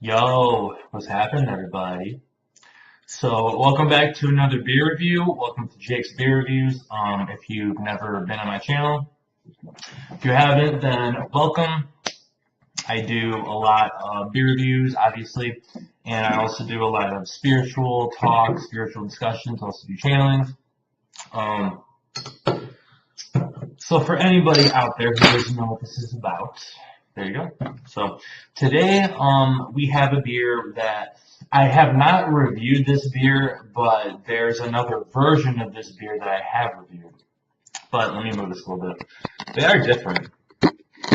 Yo, what's happening, everybody? So, welcome back to another beer review. Welcome to Jake's Beer Reviews. If you've never been on my channel, if you haven't, then welcome. I do a lot of beer reviews, obviously, and I also do a lot of spiritual talks, spiritual discussions, also do channelings. Um, so, for anybody out there who doesn't know what this is about, there you go. So, today, we have a beer that I have not reviewed this beer, but there's another version of this beer that I have reviewed. But let me move this a little bit. They are different,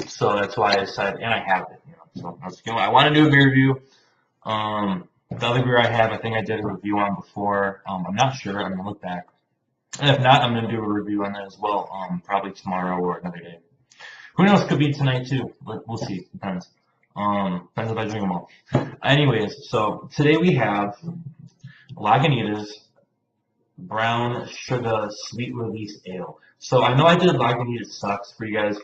so that's why I decided, and I have it. So I want to do a beer review. The other beer I have, I think I did a review on before. I'm not sure. I'm gonna look back, and if not, I'm gonna do a review on that as well. Probably tomorrow or another day. Who knows? Could be tonight too. But we'll see. Depends. Depends if I drink them all. Anyways, so today we have Lagunitas Brown Shugga Sweet Release Ale. So I know I did Lagunitas Sucks for you guys,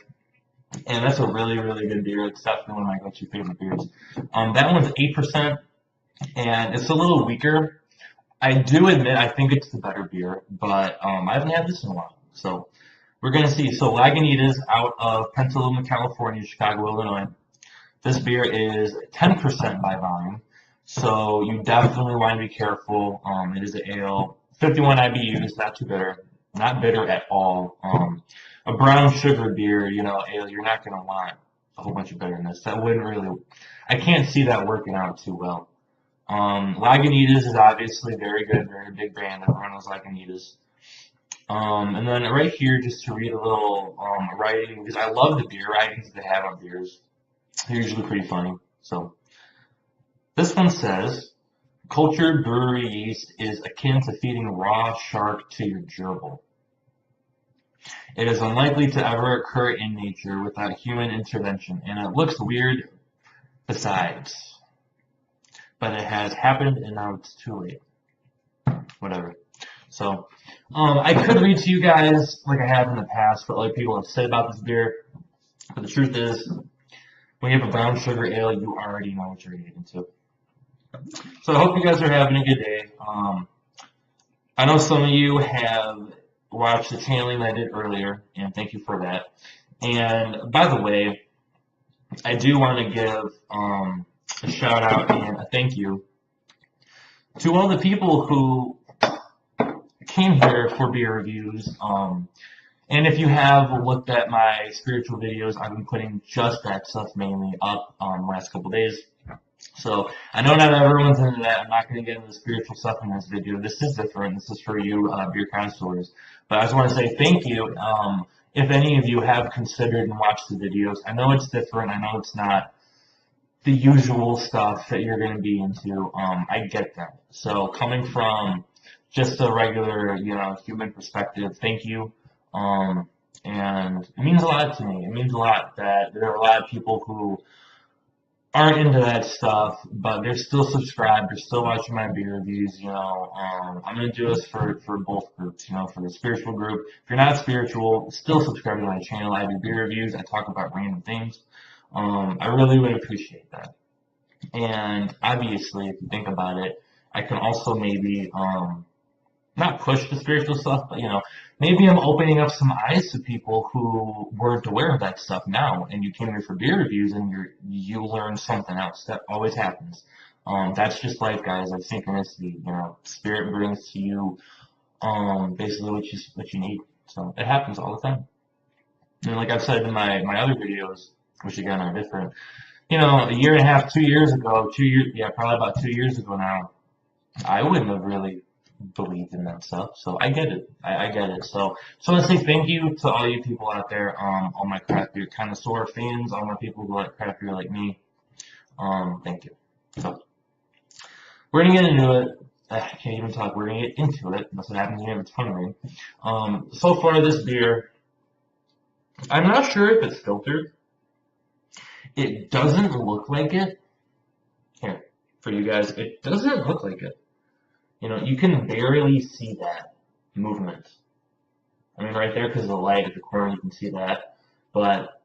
and that's a really, really good beer. It's definitely one of my go-to favorite beers. That one's 8%, and it's a little weaker. I do admit I think it's the better beer, but I haven't had this in a while. So we're going to see. So Lagunitas out of Petaluma, California, Chicago, Illinois. This beer is 10% by volume, so you definitely want to be careful. It is an ale, 51 IBUs, not too bitter, not bitter at all. A brown sugar beer, ale, you're not going to want a whole bunch of bitterness. That wouldn't really, I can't see that working out too well. Lagunitas is obviously very good, very big brand. Everyone knows Lagunitas. And then right here, just to read a little writing, because I love the beer writings they have on beers. They're usually pretty funny. So this one says, cultured brewery yeast is akin to feeding raw shark to your gerbil. It is unlikely to ever occur in nature without human intervention, and it looks weird besides. But it has happened, and now it's too late. Whatever. So, I could read to you guys, like I have in the past, what other people have said about this beer. But the truth is, when you have a brown sugar ale, you already know what you're getting into. So I hope you guys are having a good day. I know some of you have watched the channeling I did earlier, and thank you for that. And by the way, I do want to give a shout out and a thank you to all the people who came here for beer reviews. And if you have looked at my spiritual videos, I've been putting just that stuff mainly up last couple days. So I know not everyone's into that. I'm not going to get into the spiritual stuff in this video. This is different. This is for you beer connoisseurs. But I just want to say thank you. If any of you have considered and watched the videos, I know it's different. I know it's not the usual stuff that you're going to be into. I get that. So coming from just a regular, human perspective, thank you. And it means a lot to me. It means a lot that there are a lot of people who aren't into that stuff, but they're still subscribed. They're still watching my beer reviews. I'm gonna do this for both groups. For the spiritual group. If you're not spiritual, still subscribe to my channel. I do beer reviews. I talk about random things. I really would appreciate that. And obviously, if you think about it, I can also maybe not push the spiritual stuff, but maybe I'm opening up some eyes to people who weren't aware of that stuff now, and you came here for beer reviews and you learned something else. That always happens. That's just life, guys. That's synchronicity. Spirit brings to you basically what you need. So it happens all the time. And like I've said in my other videos, which again are different, a year and a half, 2 years ago, probably about 2 years ago now, I wouldn't have really believed in that stuff. So I get it. I get it. So I want to say thank you to all you people out there, all my craft beer connoisseur fans, all my people who like craft beer like me. Thank you. So we're gonna get into it. I can't even talk. We're gonna get into it. That's what happens when you have a tongue ring. So far this beer, I'm not sure if it's filtered. It doesn't look like it. Here, for you guys, it doesn't look like it. You can barely see that movement. I mean, right there, because of the light at the corner, you can see that. But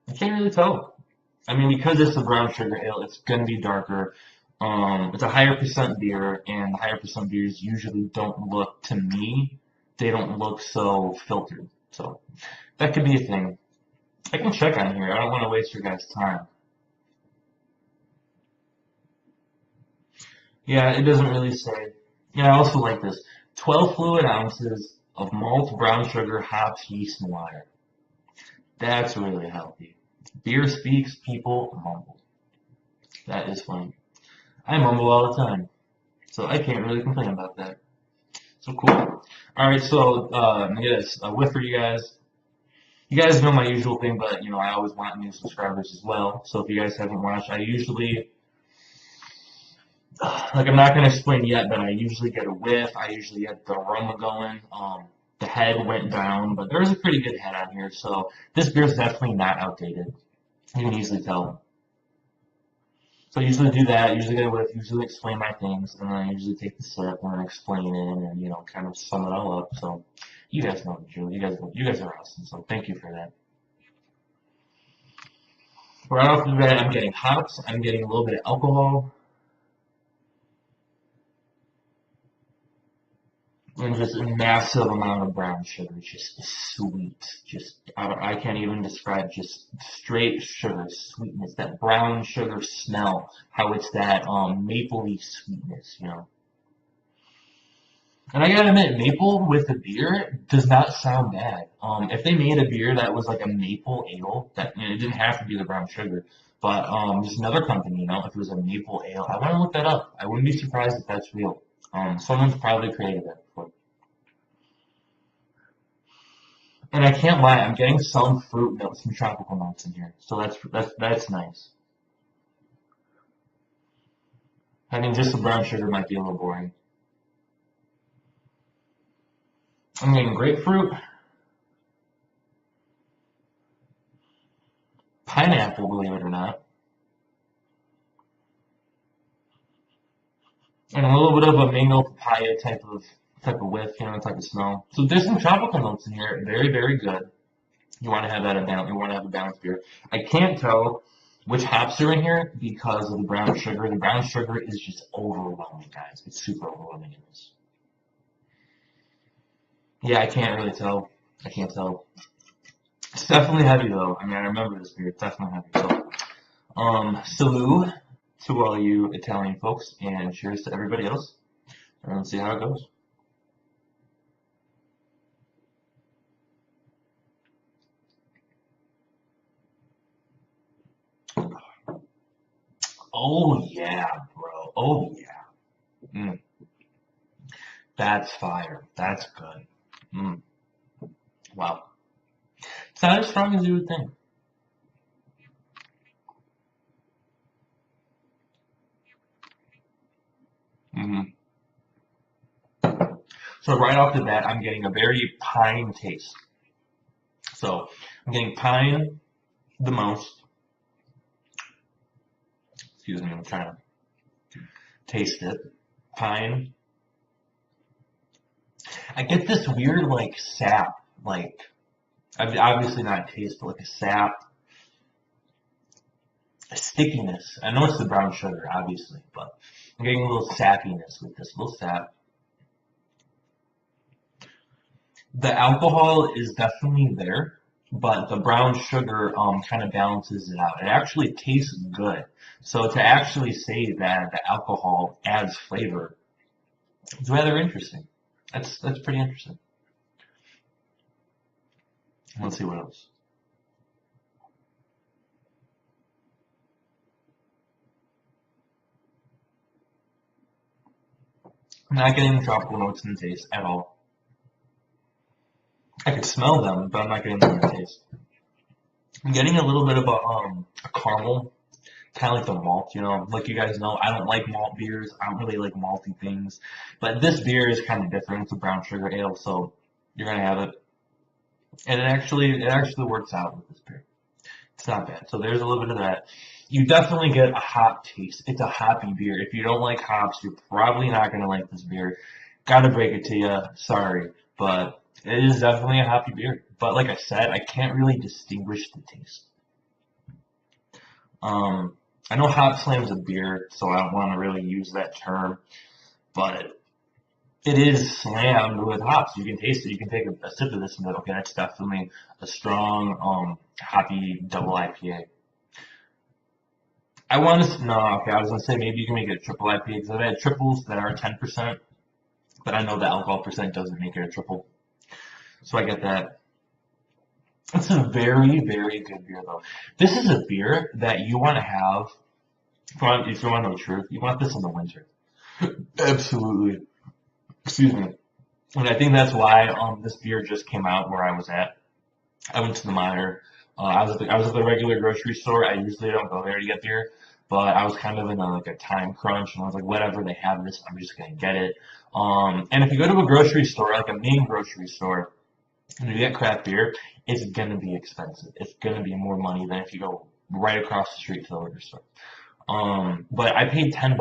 I can't really tell. I mean, because it's a brown sugar ale, it's gonna be darker. It's a higher percent beer, and higher percent beers usually don't look, to me, they don't look so filtered. So that could be a thing. I can check on here. I don't want to waste your guys' time. Yeah, it doesn't really say. Yeah, I also like this. 12 fluid ounces of malt, brown sugar, hops, yeast, and water. That's really healthy. Beer speaks, people mumble. That is funny. I mumble all the time, so I can't really complain about that. So cool. All right, so I'm gonna get a whiff for you guys. You guys know my usual thing, but you know I always want new subscribers as well. So if you guys haven't watched, I usually like I'm not gonna explain yet, but I usually get a whiff. I usually get the aroma going. The head went down, but there was a pretty good head on here. So this beer is definitely not outdated. You can easily tell. So I usually do that. Usually get a whiff. Usually explain my things, and then I usually take the sip and then explain it, and you know kind of sum it all up. So you guys know the drill. You guys are awesome. So thank you for that. Right off the bat, I'm getting hops. I'm getting a little bit of alcohol. And just a massive amount of brown sugar, just sweet. Just I can't even describe just straight sugar sweetness. That brown sugar smell, how it's that mapley sweetness, you know. And I gotta admit, maple with a beer does not sound bad. If they made a beer that was like a maple ale, that you know, it didn't have to be the brown sugar, but just another company, you know, if it was a maple ale, I want to look that up. I wouldn't be surprised if that's real. Someone's probably created that before. And I can't lie, I'm getting some fruit notes, some tropical notes in here. So that's nice. Having just the brown sugar might be a little boring. I'm getting grapefruit, pineapple, believe it or not, and a little bit of a mango papaya type of whiff, you know, type of smell. So there's some tropical notes in here, very very good. You want to have that balance. You want to have a balanced beer. I can't tell which hops are in here because of the brown sugar. The brown sugar is just overwhelming, guys. It's super overwhelming in this. Yeah, I can't really tell. I can't tell. It's definitely heavy though. I mean, I remember this beer. It's definitely heavy. So, salute to all you Italian folks, and cheers to everybody else. And let's see how it goes. Oh yeah, bro. Oh yeah. Mm, that's fire. That's good. Mm, wow. It's not as strong as you would think. Hmm. So right off the bat, I'm getting a very pine taste. So I'm getting pine the most. Excuse me, I'm trying to taste it. Pine. I get this weird like sap, like obviously not taste, but like a sap, a stickiness. I know it's the brown sugar, obviously, but I'm getting a little sappiness with this little sap. The alcohol is definitely there, but the brown sugar kind of balances it out. It actually tastes good. So to actually say that the alcohol adds flavor, it's rather interesting. That's pretty interesting. Let's see what else. I'm not getting the tropical notes in the taste at all. I could smell them, but I'm not getting them in the taste. I'm getting a little bit of a caramel, kind of like the malt, you know. Like you guys know, I don't like malt beers. I don't really like malty things. But this beer is kind of different. It's a brown sugar ale, so you're gonna have it. And it actually works out with this beer. It's not bad. So there's a little bit of that. You definitely get a hop taste. It's a hoppy beer. If you don't like hops, you're probably not gonna like this beer. Gotta break it to you. Sorry, but it is definitely a hoppy beer. But like I said, I can't really distinguish the taste. I know hop slam's a beer, so I don't want to really use that term, but it is slammed with hops. You can taste it. You can take a sip of this and be like, okay, that's definitely a strong, hoppy double IPA. I want to, no, okay, I was going to say maybe you can make it a triple IPA because I've had triples that are 10%, but I know the alcohol percent doesn't make it a triple. So I get that. It's a very, very good beer though. This is a beer that you want to have, if you want to know the truth, you want this in the winter. Absolutely. Excuse me. And I think that's why this beer just came out where I was at. I went to the Miner. I was at the regular grocery store. I usually don't go there to get beer, but I was kind of in like a time crunch, and I was like, whatever they have this, I'm just gonna get it. And if you go to a grocery store, like a main grocery store, and you get craft beer, it's gonna be expensive. It's gonna be more money than if you go right across the street to the liquor store. But I paid $10,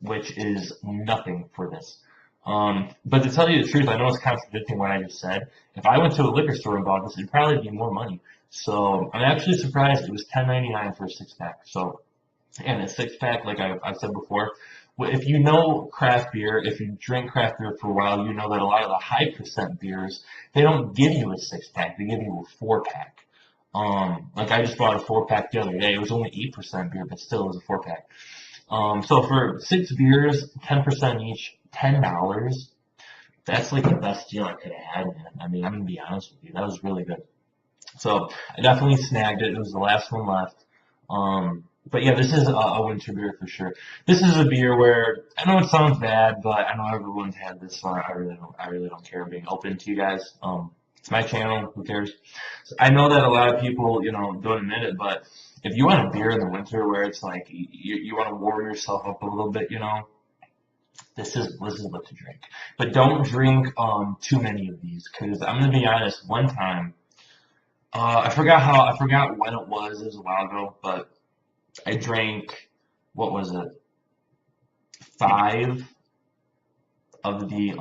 which is nothing for this. But to tell you the truth, I know it's contradicting what I just said. If I went to a liquor store and bought this, it'd probably be more money. So I'm actually surprised it was $10.99 for a six pack. So, and a six pack, like I've said before, if you know craft beer, if you drink craft beer for a while, you know that a lot of the high percent beers, they don't give you a six pack, they give you a four pack. Like I just bought a four pack the other day. It was only 8% beer, but still it was a four pack. So for six beers, 10% each, $10. That's like the best deal I could have had, man. I mean, I'm gonna be honest with you, that was really good. So I definitely snagged it. It was the last one left. But yeah, this is a winter beer for sure. This is a beer where I know it sounds bad, but I know everyone's had this, so I really don't care. I'm being open to you guys. It's my channel. Who cares? So I know that a lot of people, don't admit it, but if you want a beer in the winter where it's like you want to warm yourself up a little bit, this is what to drink. But don't drink too many of these, because I'm gonna be honest. One time, I forgot when it was. It was a while ago, but I drank, what was it? Five of the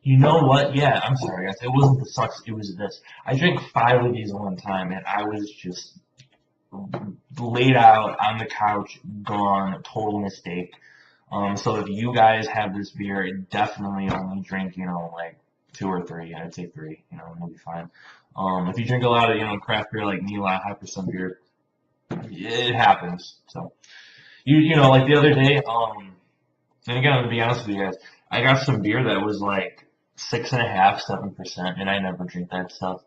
You know what? Yeah, I'm sorry, guys. It wasn't the sucks. It was this. I drank five of these one time, and I was just laid out on the couch, gone, total mistake. So if you guys have this beer, definitely only drink, like two or three. I'd say three, and you'll be fine. If you drink a lot of, craft beer like me, a lot of high percent beer, it happens. So like the other day, and again, I'm gonna be honest with you guys, I got some beer that was like 6.5, 7%, and I never drink that stuff.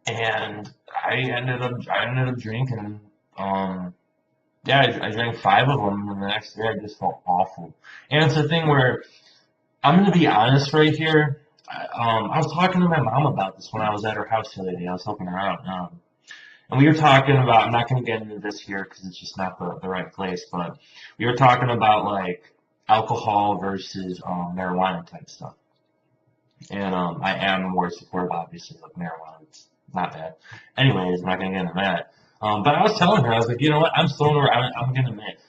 And I ended up drinking, yeah, I drank five of them, and the next day I just felt awful. And it's a thing where I'm gonna be honest right here. I was talking to my mom about this when I was at her house the other day. I was helping her out, and we were talking about. I'm not gonna get into this here because it's just not the right place. But we were talking about like alcohol versus marijuana type stuff. And I am more supportive, obviously, of marijuana. It's not bad. Anyways, I'm not gonna get into that. But I was telling her, I was like, you know what? I'm sober. I'm gonna admit,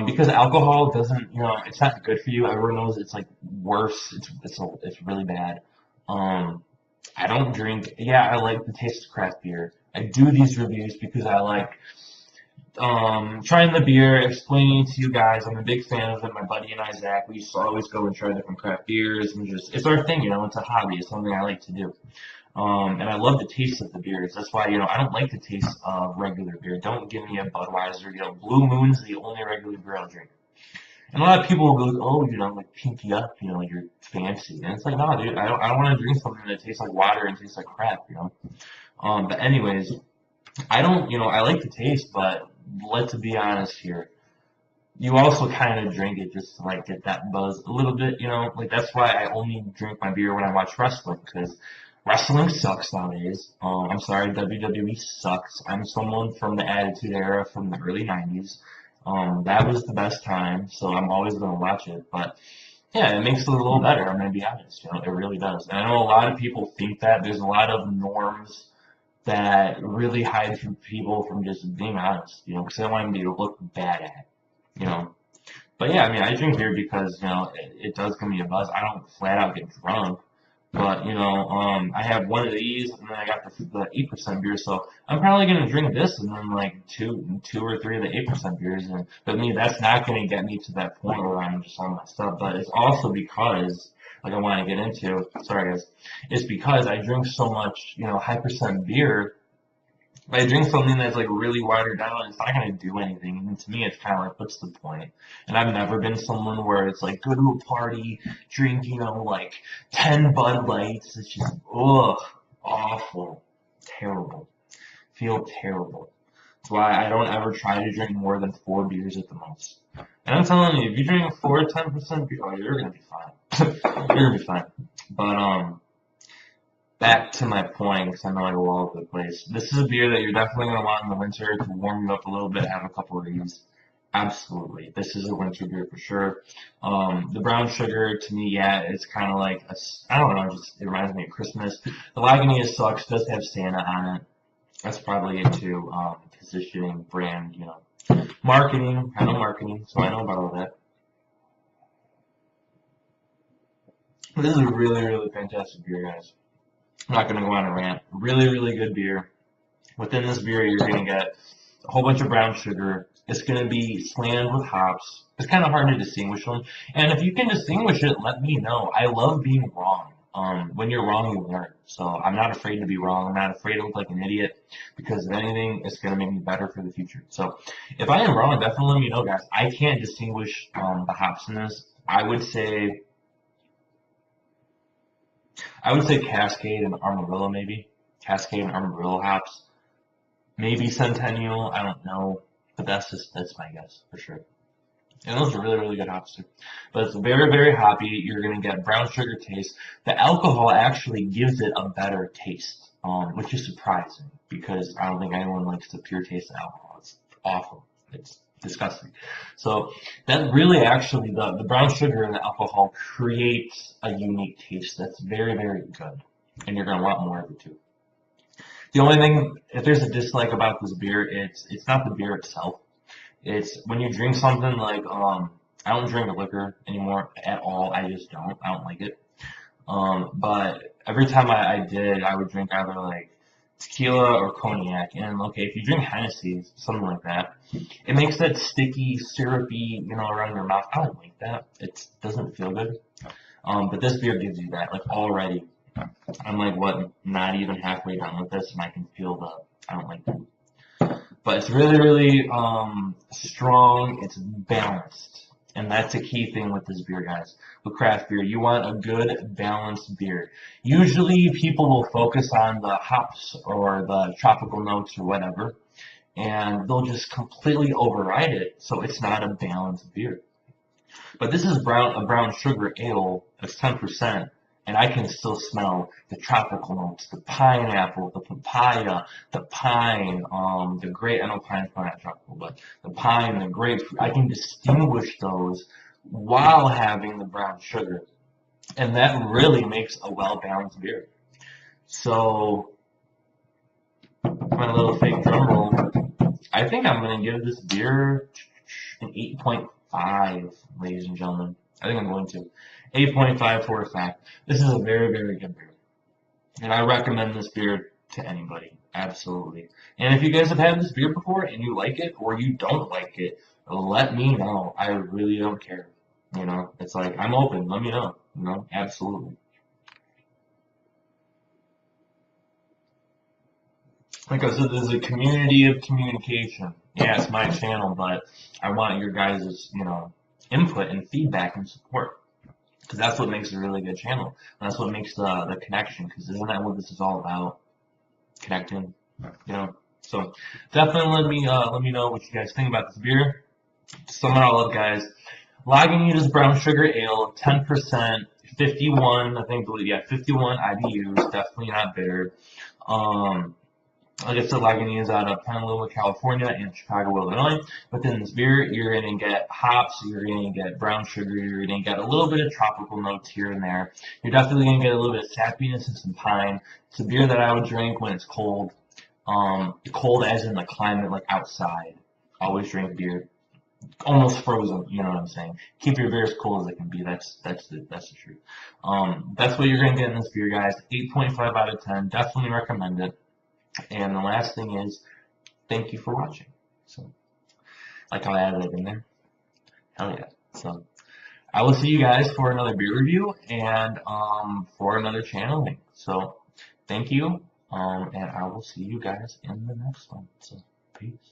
because alcohol doesn't, it's not good for you. Everyone knows it's like worse. It's really bad. I don't drink. Yeah, I like the taste of craft beer. I do these reviews because I like trying the beer, explaining to you guys. I'm a big fan of it. My buddy and I, Zach, we used to always go and try different craft beers, and it's our thing, it's a hobby. It's something I like to do. And I love the taste of the beers. That's why, I don't like the taste of regular beer. Don't give me a Budweiser. Blue Moon's the only regular beer I'll drink. And a lot of people will go, oh, like pinky up, you're fancy. And it's like, no, dude, I don't want to drink something that tastes like water and tastes like crap. But anyways, I don't, I like the taste, but let's be honest here. You also kind of drink it just to like get that buzz a little bit, like that's why I only drink my beer when I watch wrestling, because wrestling sucks nowadays. I'm sorry, WWE sucks. I'm someone from the Attitude Era from the early 90s. That was the best time, so I'm always going to watch it. But yeah, it makes it a little better, I'm going to be honest. It really does. And I know a lot of people think that. There's a lot of norms that really hide from people from just being honest, because they don't want me to look bad at, But yeah, I mean, I drink beer because, it does give me a buzz. I don't flat out get drunk, But I have one of these, and then I got the 8% beer. So I'm probably gonna drink this, and then like two or three of the 8% beers. And but me, that's not gonna get me to that point where I'm just all messed up. But it's also because, like I want to get into, sorry guys, it's because I drink so much, high percent beer. If I drink something that's like really watered down, it's not gonna do anything. And to me, it's kind of like, what's the point? And I've never been someone where it's like, go to a party, drink, like 10 Bud Lights. It's just, ugh, awful, terrible, feel terrible. That's why I don't ever try to drink more than 4 beers at the most. And I'm telling you, if you drink 10% beer, oh, you're gonna be fine. You're gonna be fine. But back to my point, because I know I go all over the place. This is a beer that you're definitely going to want in the winter to warm you up a little bit, have a couple of these. Absolutely. This is a winter beer for sure. The brown sugar, to me, yeah, it's kind of like, I don't know, it reminds me of Christmas. The Lagunitas sucks, does have Santa on it. That's probably it too. Positioning, brand, marketing. I know marketing, so I know about all that. But this is a really, really fantastic beer, guys. I'm not going to go on a rant. Really, really good beer. Within this beer, you're going to get a whole bunch of brown sugar. It's going to be slammed with hops. It's kind of hard to distinguish them. And if you can distinguish it, let me know. I love being wrong. When you're wrong, you learn. So I'm not afraid to be wrong. I'm not afraid to look like an idiot because if anything, it's going to make me better for the future. So if I am wrong, definitely let me know, guys. I can't distinguish the hops in this. I would say Cascade and Amarillo maybe. Cascade and Amarillo hops. Maybe Centennial, I don't know. But that's my guess for sure. And those are really, really good hops too. But it's very, very hoppy. You're gonna get brown sugar taste. The alcohol actually gives it a better taste, which is surprising because I don't think anyone likes the pure taste of alcohol. It's awful. It's disgusting. So that really actually the brown sugar and the alcohol creates a unique taste that's very, very good. And you're gonna want more of it too. The only thing, if there's a dislike about this beer, it's not the beer itself. It's when you drink something like I don't drink liquor anymore at all. I just don't. I don't like it. But every time I did, I would drink either like tequila or cognac. And okay, if you drink Hennessy, something like that, it makes that sticky, syrupy, around your mouth. I don't like that. It doesn't feel good. But this beer gives you that, like already. I'm like, what, not even halfway done with this, and I can feel I don't like that. But it's really, really strong. It's balanced. And that's a key thing with this beer, guys. With craft beer, you want a good, balanced beer. Usually, people will focus on the hops or the tropical notes or whatever, and they'll just completely override it, so it's not a balanced beer. But this is a brown sugar ale that's 10%, and I can still smell the tropical notes, the pineapple, the papaya, the pine, the grape. I know pine's probably not tropical, but the pine, the grapefruit. I can distinguish those while having the brown sugar, and that really makes a well-balanced beer. So, my little fake drum roll. I think I'm gonna give this beer an 8.5, ladies and gentlemen. I think I'm going to. 8.5 for a fact. This is a very, very good beer. And I recommend this beer to anybody. Absolutely. And if you guys have had this beer before and you like it or you don't like it, let me know. I really don't care. It's like, I'm open. Let me know. Absolutely. Like I said, there's a community of communication. Yeah, it's my channel, but I want your guys', input and feedback and support. Because that's what makes it a really good channel. And that's what makes the connection. Because isn't that what this is all about? Connecting, So definitely let me know what you guys think about this beer. To sum it all up, guys. Lagunitas Brown Sugar Ale, 10%, 51, I think, yeah, 51 IBUs. Definitely not bitter. Like I said, Lagunitas out of Honolulu, California, and Chicago, Illinois. Within this beer, you're going to get hops, you're going to get brown sugar, you're going to get a little bit of tropical notes here and there. You're definitely going to get a little bit of sappiness and some pine. It's a beer that I would drink when it's cold. Cold as in the climate, like outside. Always drink beer almost frozen. You know what I'm saying? Keep your beer as cool as it can be. That's the truth. That's what you're gonna get in this beer, guys. 8.5 out of 10. Definitely recommend it. And the last thing is, thank you for watching. So, like I added it in there. Hell yeah. So, I will see you guys for another beer review and for another channeling. So, thank you. And I will see you guys in the next one. So, peace.